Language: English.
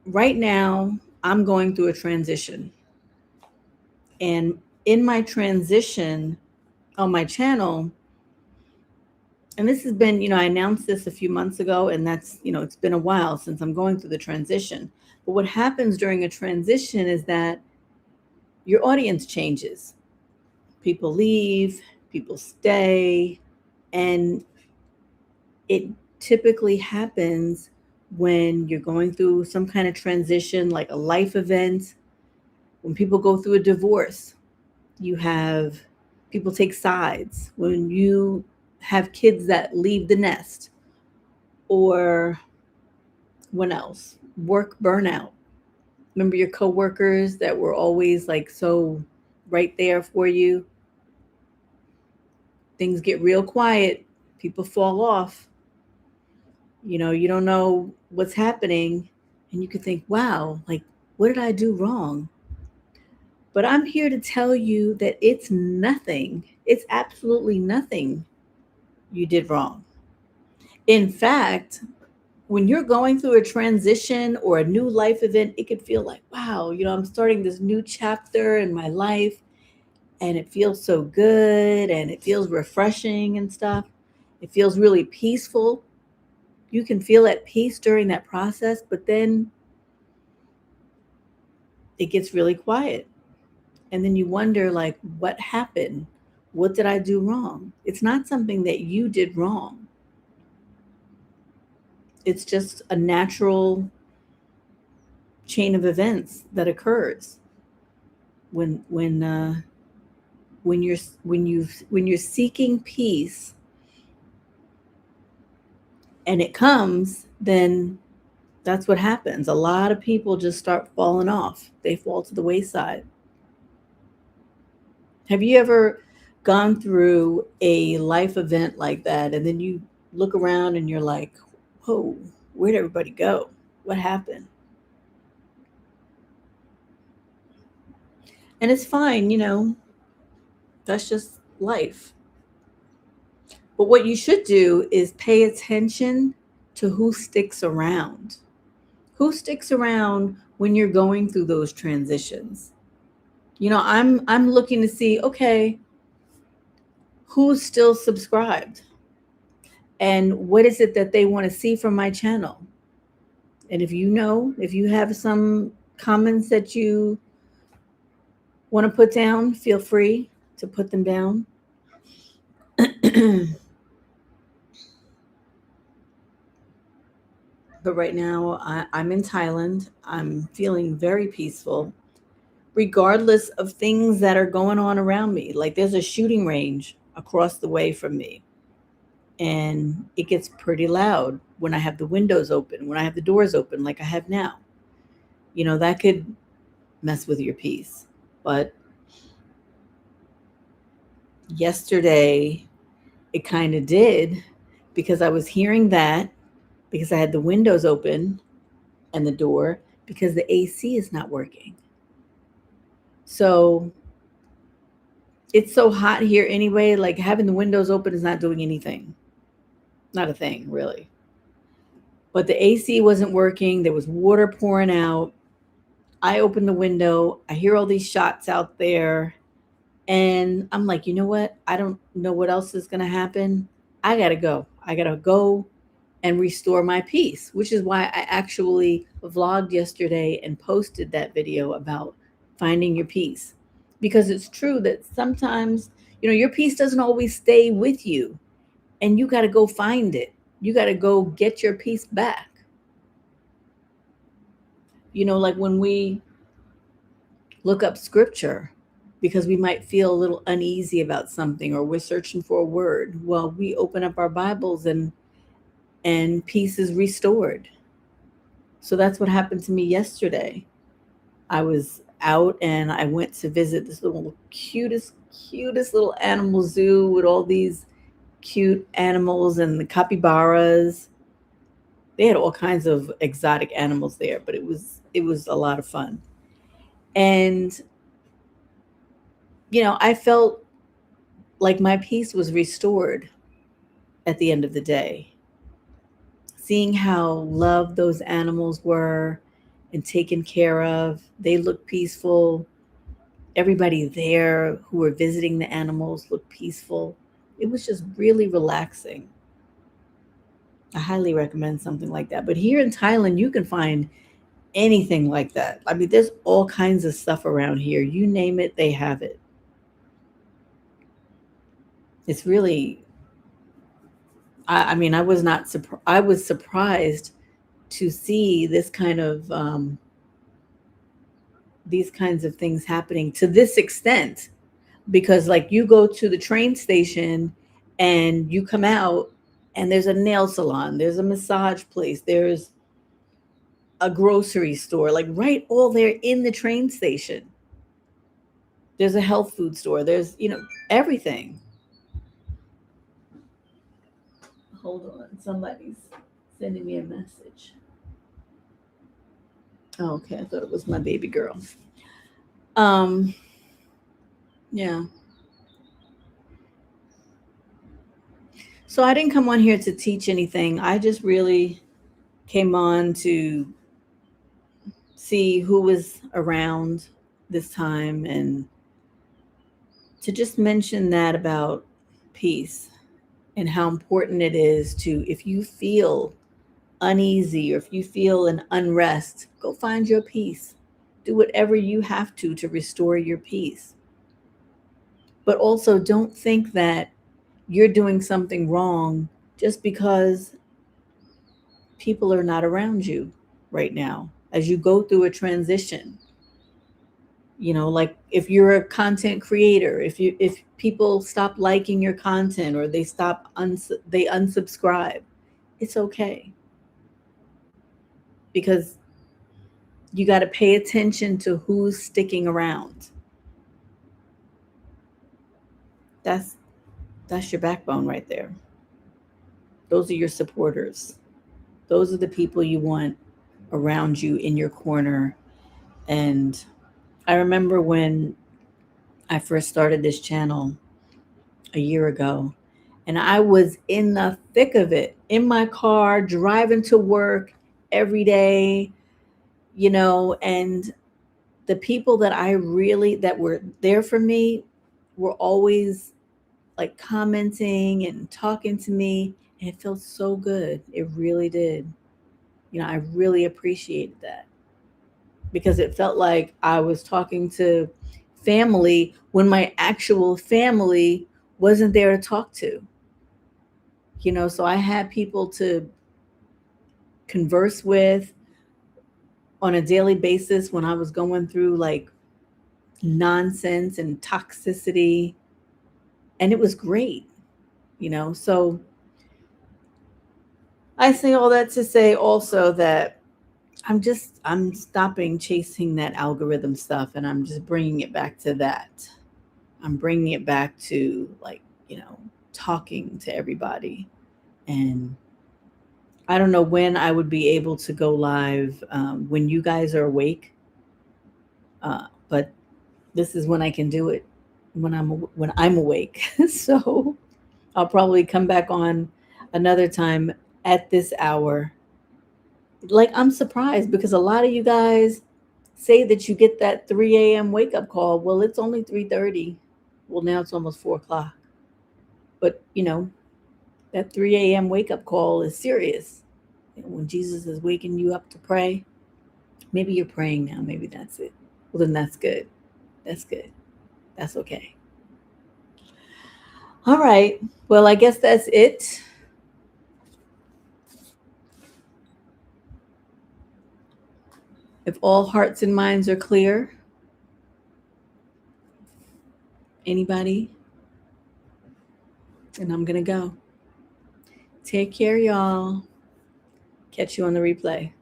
right now I'm going through a transition. And in my transition on my channel, and this has been, I announced this a few months ago, and that's, it's been a while since I'm going through the transition. But what happens during a transition is that your audience changes. People leave, people stay, and it typically happens when you're going through some kind of transition, like a life event. When people go through a divorce, you have people take sides. When you have kids that leave the nest, or when else? Work burnout. Remember your coworkers that were always like so right there for you? Things get real quiet, people fall off. You don't know what's happening, and you could think, wow, like, what did I do wrong? But I'm here to tell you that it's nothing. It's absolutely nothing you did wrong. In fact, when you're going through a transition or a new life event, it could feel like, wow, I'm starting this new chapter in my life, and it feels so good and it feels refreshing and stuff. It feels really peaceful. You can feel at peace during that process, but then it gets really quiet. And then you wonder, like, what happened? What did I do wrong? It's not something that you did wrong. It's just a natural chain of events that occurs when when you're when you're seeking peace and it comes, then that's what happens. A lot of people just start falling off. They fall to the wayside. Have you ever gone through a life event like that, and then you look around and you're like, whoa, where'd everybody go? What happened? And it's fine, that's just life. But what you should do is pay attention to who sticks around. Who sticks around when you're going through those transitions? I'm looking to see, okay, who's still subscribed and what is it that they want to see from my channel? And if you have some comments that you want to put down, feel free to put them down. But right now, I'm in Thailand. I'm feeling very peaceful, regardless of things that are going on around me. Like there's a shooting range across the way from me, and it gets pretty loud when I have the windows open, when I have the doors open, like I have now. That could mess with your peace. But yesterday, it kind of did, because I was hearing that, because I had the windows open and the door, because the AC is not working. So it's so hot here anyway, like having the windows open is not doing anything. Not a thing, really. But the AC wasn't working. There was water pouring out. I open the window. I hear all these shots out there. And I'm like, you know what? I don't know what else is going to happen. I got to go. I got to go and restore my peace, which is why I actually vlogged yesterday and posted that video about finding your peace. Because it's true that sometimes, your peace doesn't always stay with you, and you got to go find it. You got to go get your peace back. Like when we look up scripture because we might feel a little uneasy about something, or we're searching for a word. Well, we open up our Bibles and peace is restored. So that's what happened to me yesterday. I was out and I went to visit this little cutest little animal zoo with all these cute animals and the capybaras. They had all kinds of exotic animals there, but it was a lot of fun. And I felt like my peace was restored at the end of the day. Seeing how loved those animals were, and taken care of. They look peaceful. Everybody there who were visiting the animals looked peaceful. It was just really relaxing. I highly recommend something like that. But here in Thailand, you can find anything like that. I mean, there's all kinds of stuff around here. You name it, they have it. It's really, I mean, I was not surprised. I was surprised to see these kinds of things happening to this extent, because like you go to the train station and you come out and there's a nail salon, there's a massage place, there's a grocery store, like right all there in the train station. There's a health food store, there's, everything. Hold on, somebody's sending me a message. Oh, okay, I thought it was my baby girl. um yeah, so I didn't come on here to teach anything. I just really came on to see who was around this time and to just mention that about peace and how important it is to, if you feel uneasy or if you feel an unrest, go find your peace. Do whatever you have to restore your peace. But also don't think that you're doing something wrong just because people are not around you right now as you go through a transition. Like if you're a content creator, if people stop liking your content or they unsubscribe, it's okay, because you got to pay attention to who's sticking around. That's that's your backbone right there. Those are your supporters. Those are the people you want around you in your corner. And I remember when I first started this channel a year ago, and I was in the thick of it, in my car, driving to work every day, and the people that were there for me were always like commenting and talking to me, and it felt so good. It really did. I really appreciated that, because it felt like I was talking to family when my actual family wasn't there to talk to. So I had people to converse with on a daily basis when I was going through like nonsense and toxicity, and it was great. So I say all that to say also that I'm stopping chasing that algorithm stuff, and I'm just bringing it back to that. I'm bringing it back to, like, talking to everybody. And I don't know when I would be able to go live, when you guys are awake, but this is when I can do it, when I'm awake. So I'll probably come back on another time at this hour. Like, I'm surprised because a lot of you guys say that you get that 3 a.m. wake up call. Well, it's only 3:30. Well, now it's almost 4 o'clock. But that 3 a.m. wake up call is serious. When Jesus is waking you up to pray, maybe you're praying now. Maybe that's it. Well, then that's good. That's good. That's okay. All right. Well, I guess that's it. If all hearts and minds are clear, anybody? And I'm going to go. Take care, y'all. Catch you on the replay.